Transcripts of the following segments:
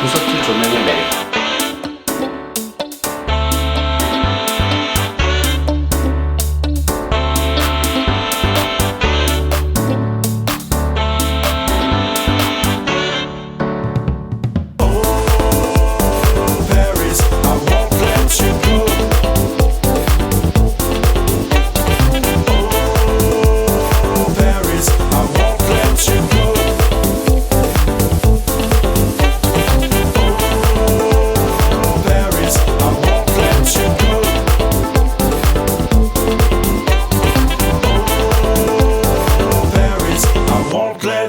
콘서트 조명의 매력.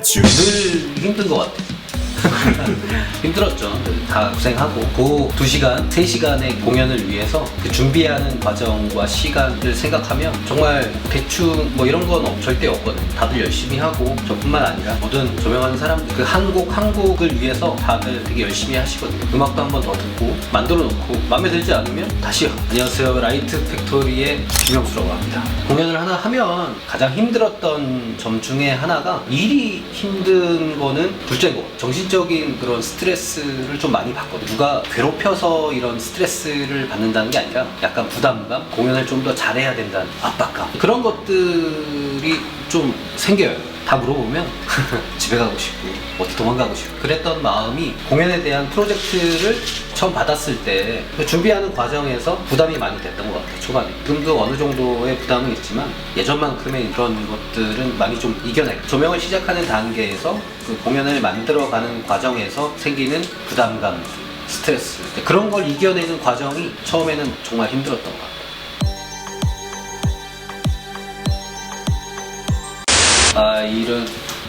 늘 힘든 것 같아. 힘들었죠. 다 고생하고 그 2시간, 3시간의 공연을 위해서 그 준비하는 과정과 시간을 생각하면 정말 대충 뭐 이런 건 절대 없거든. 다들 열심히 하고 저뿐만 아니라 모든 조명하는 사람들 그 한 곡 한 곡을 위해서 다들 되게 열심히 하시거든요. 음악도 한 번 더 듣고 만들어 놓고 마음에 들지 않으면 다시요. 안녕하세요, 라이트 팩토리의 김영수라고 합니다. 공연을 하나 하면 가장 힘들었던 점 중에 하나가 일이 힘든 거는 둘째인 거. 정신적인 그런 스트레스를 좀 많이 받거든요. 누가 괴롭혀서 이런 스트레스를 받는다는 게 아니라 약간 부담감, 공연을 좀 더 잘해야 된다는 압박감, 그런 것들이 좀 생겨요. 다 물어보면 집에 가고 싶고 어디 도망가고 싶고 그랬던 마음이 공연에 대한 프로젝트를 처음 받았을 때 준비하는 과정에서 부담이 많이 됐던 것 같아요. 초반에 지금도 어느 정도의 부담은 있지만 예전만큼의 그런 것들은 많이 좀 이겨내고 조명을 시작하는 단계에서 그 공연을 만들어가는 과정에서 생기는 부담감, 스트레스, 그런 걸 이겨내는 과정이 처음에는 정말 힘들었던 것 같아요. 일은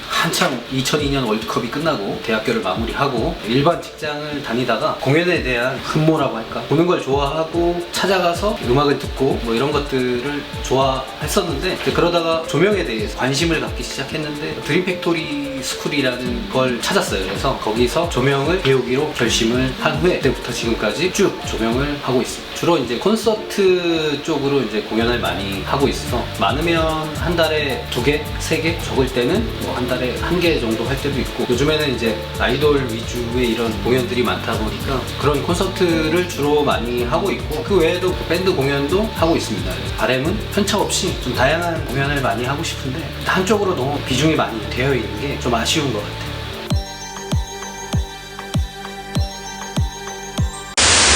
한참 2002년 월드컵이 끝나고 대학교를 마무리하고 일반 직장을 다니다가 공연에 대한 흠모라고 할까? 보는 걸 좋아하고 찾아가서 음악을 듣고 뭐 이런 것들을 좋아했었는데 그러다가 조명에 대해서 관심을 갖기 시작했는데 드림 팩토리 스쿨이라는 걸 찾았어요. 그래서 거기서 조명을 배우기로 결심을 한 후에 그때부터 지금까지 쭉 조명을 하고 있습니다. 주로 이제 콘서트 쪽으로 이제 공연을 많이 하고 있어서 많으면 한 달에 2개, 3개, 적을 때는 뭐 한 달에 1개 정도 할 때도 있고 요즘에는 이제 아이돌 위주의 이런 공연들이 많다 보니까 그런 콘서트를 주로 많이 하고 있고 그 외에도 밴드 공연도 하고 있습니다. 바람은 편차 없이 좀 다양한 공연을 많이 하고 싶은데 한쪽으로 너무 비중이 많이 되어 있는 게 좀 아쉬운 것 같아요.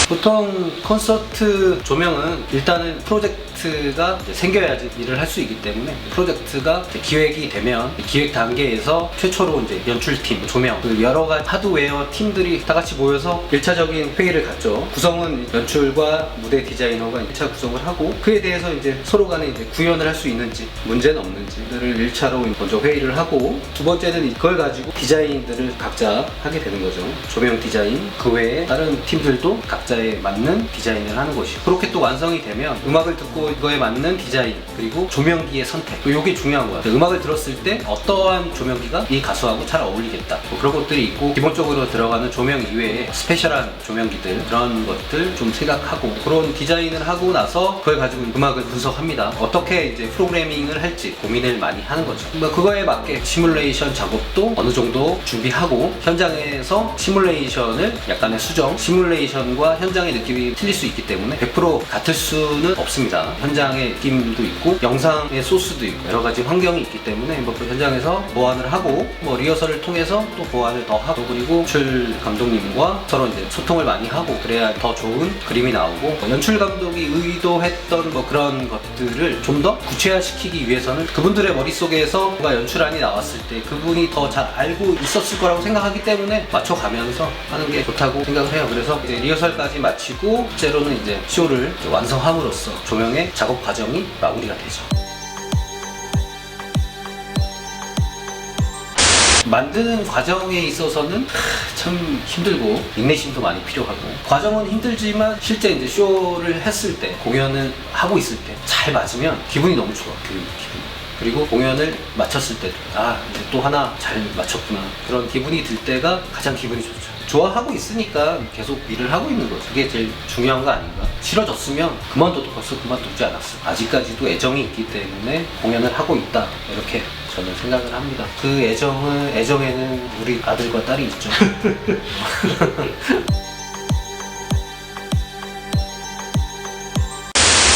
보통 콘서트 조명은 일단은 프로젝트가 생겨야지 일을 할 수 있기 때문에 프로젝트가 기획이 되면 기획 단계에서 최초로 이제 연출팀, 조명, 그 여러 가지 하드웨어 팀들이 다 같이 모여서 1차적인 회의를 갖죠. 구성은 연출과 무대 디자이너가 1차 구성을 하고 그에 대해서 이제 서로 간에 이제 구현을 할 수 있는지 문제는 없는지를 1차로 먼저 회의를 하고 두 번째는 그걸 가지고 디자인들을 각자 하게 되는 거죠. 조명 디자인, 그 외에 다른 팀들도 각자 맞는 디자인을 하는 것이고 그렇게 또 완성이 되면 음악을 듣고 이거에 맞는 디자인 그리고 조명기의 선택 이게 중요한 것 같아요. 음악을 들었을 때 어떠한 조명기가 이 가수하고 잘 어울리겠다 뭐 그런 것들이 있고 기본적으로 들어가는 조명 이외에 스페셜한 조명기들 그런 것들 좀 생각하고 그런 디자인을 하고 나서 그걸 가지고 음악을 분석합니다. 어떻게 이제 프로그래밍을 할지 고민을 많이 하는 거죠. 그거에 맞게 시뮬레이션 작업도 어느 정도 준비하고 현장에서 시뮬레이션을 약간의 수정 시뮬레이션과 현장의 느낌이 틀릴 수 있기 때문에 100% 같을 수는 없습니다. 현장의 느낌도 있고 영상의 소스도 있고 여러 가지 환경이 있기 때문에 그 현장에서 보완을 하고 리허설을 통해서 또 보완을 더 하고 그리고 연출 감독님과 서로 이제 소통을 많이 하고 그래야 더 좋은 그림이 나오고 연출 감독이 의도했던 그런 것들을 좀 더 구체화시키기 위해서는 그분들의 머릿속에서 뭔가 연출안이 나왔을 때 그분이 더 잘 알고 있었을 거라고 생각하기 때문에 맞춰가면서 하는 게 좋다고 생각을 해요. 그래서 이제 리허설까지 마치고 실제로는 이제 쇼를 완성함으로써 조명의 작업 과정이 마무리가 되죠. 만드는 과정에 있어서는 참 힘들고 인내심도 많이 필요하고 과정은 힘들지만 실제 이제 쇼를 했을 때 공연을 하고 있을 때 잘 맞으면 기분이 너무 좋아. 그리고 공연을 마쳤을 때도 이제 또 하나 잘 마쳤구나 그런 기분이 들 때가 가장 기분이 좋죠. 좋아하고 있으니까 계속 일을 하고 있는 거죠. 그게 제일 중요한 거 아닌가. 싫어졌으면 그만둬도 벌써 그만두지 않았어. 아직까지도 애정이 있기 때문에 공연을 하고 있다, 이렇게 저는 생각을 합니다. 그 애정에는 우리 아들과 딸이 있죠.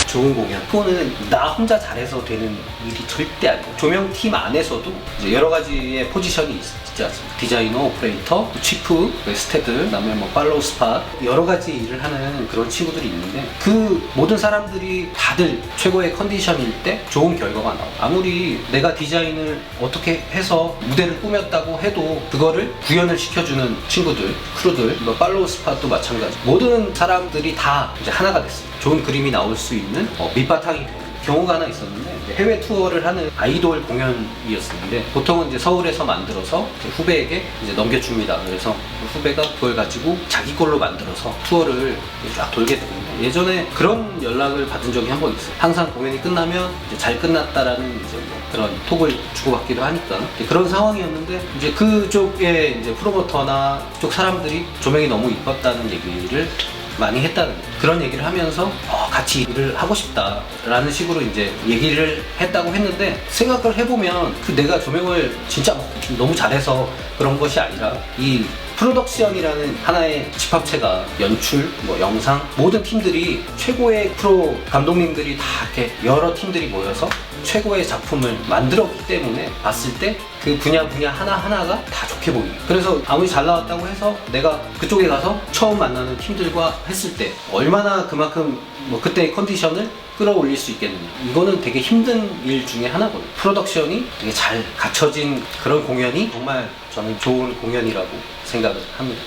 좋은 공연. 그거는 나 혼자 잘해서 되는 일이 절대 아니에요. 조명팀 안에서도 이제 여러 가지의 포지션이 있지 않습니까? 디자이너, 오퍼레이터, 치프, 스태들, 그다음에 뭐 팔로우 스팟, 여러 가지 일을 하는 그런 친구들이 있는데, 그 모든 사람들이 다들 최고의 컨디션일 때 좋은 결과가 나와. 아무리 내가 디자인을 어떻게 해서 무대를 꾸몄다고 해도 그거를 구현을 시켜주는 친구들, 크루들, 뭐 팔로우 스팟도 마찬가지. 모든 사람들이 다 이제 하나가 됐어요. 좋은 그림이 나올 수 있는 밑바탕이 되는 경우가 하나 있었는데, 해외 투어를 하는 아이돌 공연이었는데, 보통은 이제 서울에서 만들어서 후배에게 이제 넘겨줍니다. 그래서 후배가 그걸 가지고 자기 걸로 만들어서 투어를 쫙 돌게 되는데, 예전에 그런 연락을 받은 적이 한 번 있어요. 항상 공연이 끝나면 이제 잘 끝났다라는 이제 뭐 그런 톡을 주고받기도 하니까 그런 상황이었는데, 이제 그쪽에 이제 프로모터나 쪽 사람들이 조명이 너무 이뻤다는 얘기를 많이 했다는 그런 얘기를 하면서 같이 일을 하고 싶다라는 식으로 이제 얘기를 했다고 했는데, 생각을 해보면 그 내가 조명을 진짜 너무 잘해서 그런 것이 아니라, 이 프로덕션이라는 하나의 집합체가 연출, 뭐 영상, 모든 팀들이 최고의 프로 감독님들이 다 이렇게 여러 팀들이 모여서 최고의 작품을 만들었기 때문에 봤을 때 그 분야 하나하나가 다 좋게 보입니다. 그래서 아무리 잘 나왔다고 해서 내가 그쪽에 가서 처음 만나는 팀들과 했을 때 얼마나 그만큼 뭐 그때의 컨디션을 끌어올릴 수 있겠느냐. 이거는 되게 힘든 일 중에 하나거든요. 프로덕션이 되게 잘 갖춰진 그런 공연이 정말 저는 좋은 공연이라고 생각을 합니다.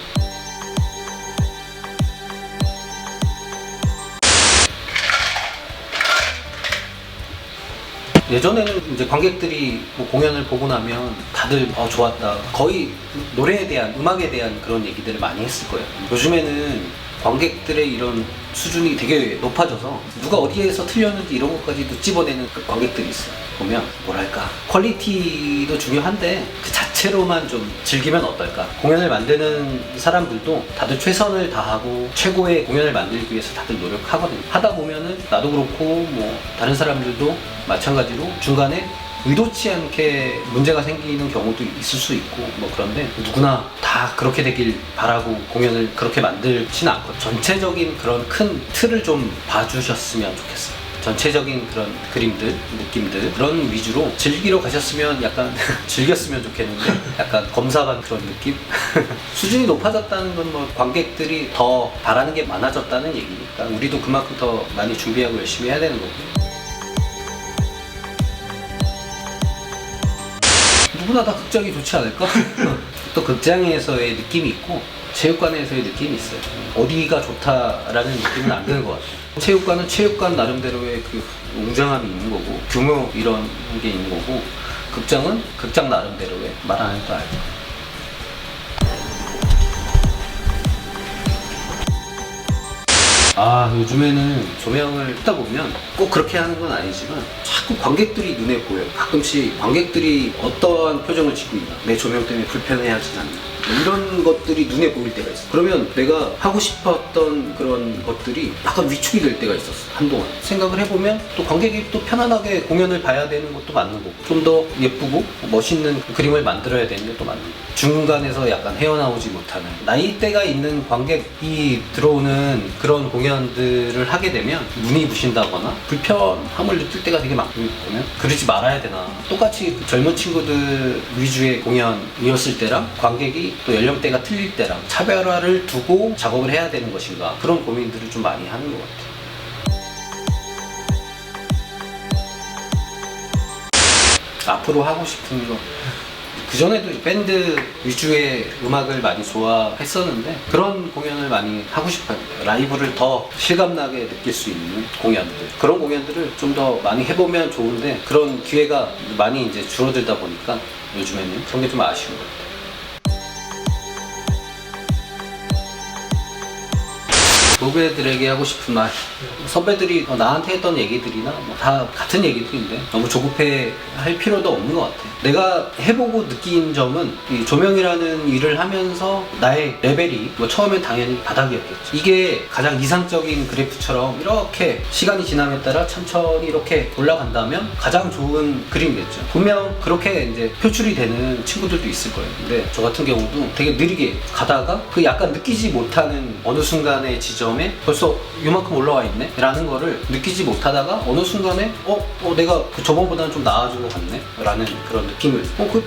예전에는 이제 관객들이 뭐 공연을 보고 나면 다들 좋았다, 거의 노래에 대한, 음악에 대한 그런 얘기들을 많이 했을 거예요. 요즘에는 관객들의 이런 수준이 되게 높아져서 누가 어디에서 틀렸는지 이런 것까지도 찝어내는 그 관객들이 있어요. 보면 뭐랄까, 퀄리티도 중요한데 그 자체로만 좀 즐기면 어떨까. 공연을 만드는 사람들도 다들 최선을 다하고 최고의 공연을 만들기 위해서 다들 노력하거든요. 하다 보면은 나도 그렇고 뭐 다른 사람들도 마찬가지로 중간에 의도치 않게 문제가 생기는 경우도 있을 수 있고 뭐, 그런데 누구나 다 그렇게 되길 바라고 공연을 그렇게 만들지는 않고, 전체적인 그런 큰 틀을 좀 봐주셨으면 좋겠어요. 전체적인 그런 그림들, 느낌들, 그런 위주로 즐기러 가셨으면 약간 즐겼으면 좋겠는데, 약간 검사반 그런 느낌? 수준이 높아졌다는 건 뭐 관객들이 더 바라는 게 많아졌다는 얘기니까 우리도 그만큼 더 많이 준비하고 열심히 해야 되는 거고. 누구나 다 극장이 좋지 않을까? 또 극장에서의 느낌이 있고 체육관에서의 느낌이 있어요. 어디가 좋다라는 느낌은 안 드는 것 같아요. 체육관은 체육관 나름대로의 그 웅장함이 있는 거고, 규모 이런 게 있는 거고, 극장은 극장 나름대로의, 말 안 해도 알죠. 요즘에는 조명을 하다 보면 꼭 그렇게 하는 건 아니지만 자꾸 관객들이 눈에 보여요. 가끔씩 관객들이 어떠한 표정을 짓고 있나, 내 조명 때문에 불편해하진 않나, 이런 것들이 눈에 보일 때가 있어. 그러면 내가 하고 싶었던 그런 것들이 약간 위축이 될 때가 있었어. 한동안 생각을 해보면 또 관객이 또 편안하게 공연을 봐야 되는 것도 맞는 거고, 좀 더 예쁘고 멋있는 그림을 만들어야 되는 것도 맞는 거고, 중간에서 약간 헤어나오지 못하는 나이대가 있는 관객이 들어오는 그런 공연들을 하게 되면 눈이 부신다거나 불편함을 느낄 때가 되게 많거든요. 그러지 말아야 되나. 똑같이 젊은 친구들 위주의 공연이었을 때랑 관객이 또 연령대가 틀릴 때랑 차별화를 두고 작업을 해야 되는 것인가, 그런 고민들을 좀 많이 하는 것 같아요. 앞으로 하고 싶은 거, 그전에도 밴드 위주의 음악을 많이 좋아했었는데 그런 공연을 많이 하고 싶어요. 라이브를 더 실감나게 느낄 수 있는 공연들, 그런 공연들을 좀 더 많이 해보면 좋은데, 그런 기회가 많이 이제 줄어들다 보니까 요즘에는 그런 게 좀 아쉬운 것 같아요. 후배들에게 하고 싶은 말. 선배들이 나한테 했던 얘기들이나 다 같은 얘기들인데 너무 조급해 할 필요도 없는 것 같아. 내가 해보고 느낀 점은 이 조명이라는 일을 하면서 나의 레벨이 처음엔 당연히 바닥이었겠지. 이게 가장 이상적인 그래프처럼 이렇게 시간이 지남에 따라 천천히 이렇게 올라간다면 가장 좋은 그림이겠죠. 분명 그렇게 이제 표출이 되는 친구들도 있을 거예요. 근데 저 같은 경우도 되게 느리게 가다가 그 약간 느끼지 못하는 어느 순간의 지점에 벌써 이만큼 올라와 있네 라는 거를 느끼지 못하다가 어느 순간에 내가 저번보다는 좀 나아진 것 같네 라는 그런 느낌을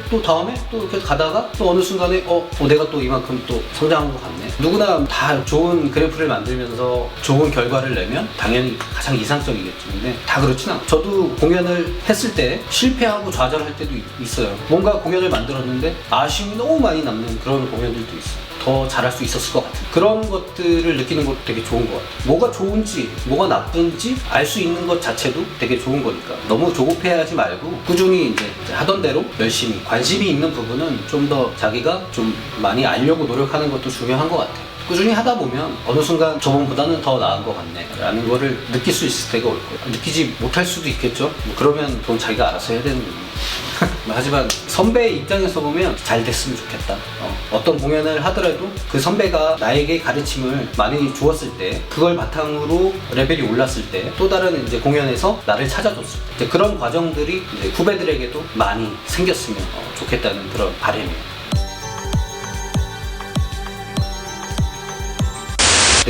또 다음에 또 이렇게 가다가 또 어느 순간에 내가 또 이만큼 또 성장한 것 같네. 누구나 다 좋은 그래프를 만들면서 좋은 결과를 내면 당연히 가장 이상적이겠죠. 근데 다 그렇진 않고 저도 공연을 했을 때 실패하고 좌절할 때도 있어요. 뭔가 공연을 만들었는데 아쉬움이 너무 많이 남는 그런 공연들도 있어요. 더 잘할 수 있었을 것 같은 그런 것들을 느끼는 것도 되게 좋은 것 같아요. 뭐가 좋은지 뭐가 나쁜지 알 수 있는 것 자체도 되게 좋은 거니까 너무 조급해하지 말고 꾸준히 이제 하던 대로 열심히 관심이 있는 부분은 좀 더 자기가 좀 많이 알려고 노력하는 것도 중요한 것 같아요. 꾸준히 하다 보면 어느 순간 저번보다는 더 나은 것 같네 라는 거를 느낄 수 있을 때가 올 거예요. 느끼지 못할 수도 있겠죠. 그러면 그건 자기가 알아서 해야 되는 거예요. 하지만 선배의 입장에서 보면 잘 됐으면 좋겠다. 어떤 공연을 하더라도 그 선배가 나에게 가르침을 많이 주었을 때 그걸 바탕으로 레벨이 올랐을 때 또 다른 이제 공연에서 나를 찾아줬을 때 그런 과정들이 이제 후배들에게도 많이 생겼으면 좋겠다는 그런 바람이에요.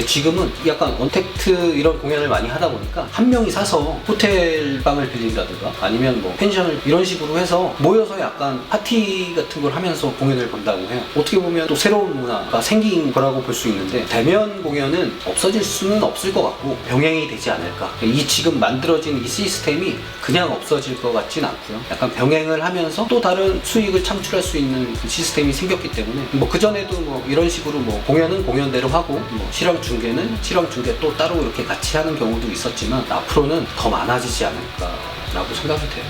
지금은 약간 언택트 이런 공연을 많이 하다 보니까 한 명이 사서 호텔 방을 빌린다든가 아니면 펜션을 이런 식으로 해서 모여서 약간 파티 같은 걸 하면서 공연을 본다고 해요. 어떻게 보면 또 새로운 문화가 생긴 거라고 볼 수 있는데 대면 공연은 없어질 수는 없을 것 같고 병행이 되지 않을까. 이 지금 만들어진 이 시스템이 그냥 없어질 것 같진 않고요. 약간 병행을 하면서 또 다른 수익을 창출할 수 있는 시스템이 생겼기 때문에 그전에도 이런 식으로 공연은 공연대로 하고 실황 중계는 실황 중계 또 따로 이렇게 같이 하는 경우도 있었지만 앞으로는 더 많아지지 않을까라고 생각이 돼요.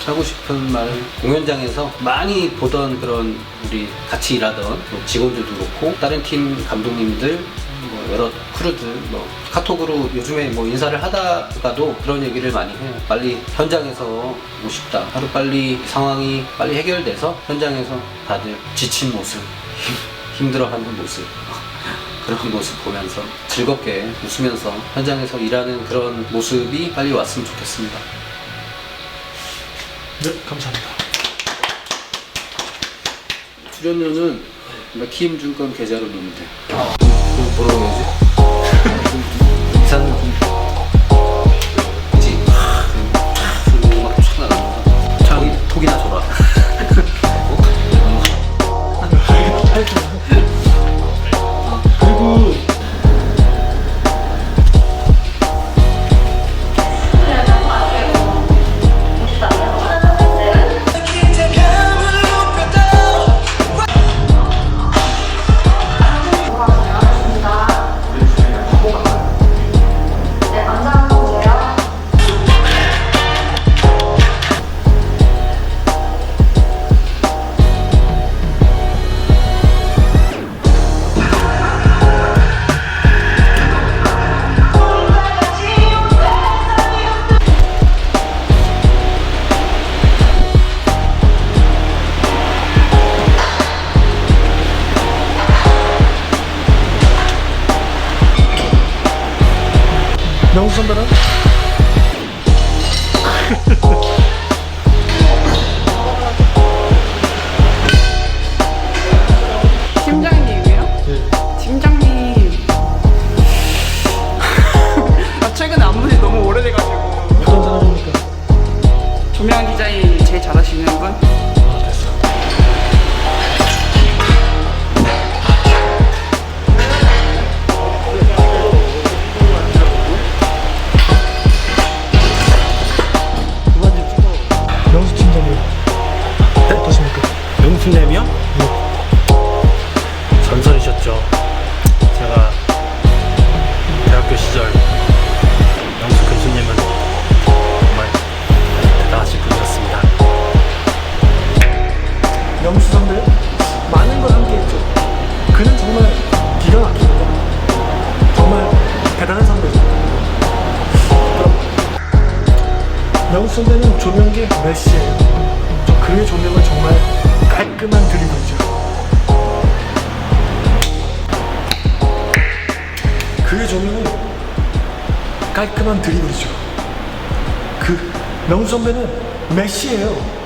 하고 싶은 말은 공연장에서 많이 보던 그런 우리 같이 일하던 직원들도 그렇고 다른 팀 감독님들 여러 크루들 카톡으로 요즘에 인사를 하다가도 그런 얘기를 많이 해요. 빨리 현장에서 오고 싶다. 하루빨리 상황이 빨리 해결돼서 현장에서 다들 지친 모습, 힘들어하는 모습 그런 모습 보면서 즐겁게 웃으면서 현장에서 일하는 그런 모습이 빨리 왔으면 좋겠습니다. 네, 감사합니다. 출연료는 키임 줄 건 계좌로 넣으면 돼. 뭐라고 해야지? 이사는 그치? 막 나가면서 톡이나 줘라. 그리고 명수 선배는? 팀장님이요? 네. 팀장님 최근에 안본 지 너무 오래돼가지고 어떤 사람입니까? 조명 디자인 제일 잘하시는 분? 아, 됐어. 명수 팀장님. 네, 어떠십니까? 명수님이요? 전설이셨죠. 제가 대학교 시절 명수 교수님은 정말 대단하신 분이었습니다. 명수 선배? 많은 걸 함께했죠. 그는 정말 기가 막힙니다. 정말 대단한 선배죠. 그럼 명수 선배는 조명계 메시예요. 저 그의 조명은 정말 깔끔한 드리블이죠. 그의 조명은 깔끔한 드리블이죠. 그 명수 선배는 메시예요.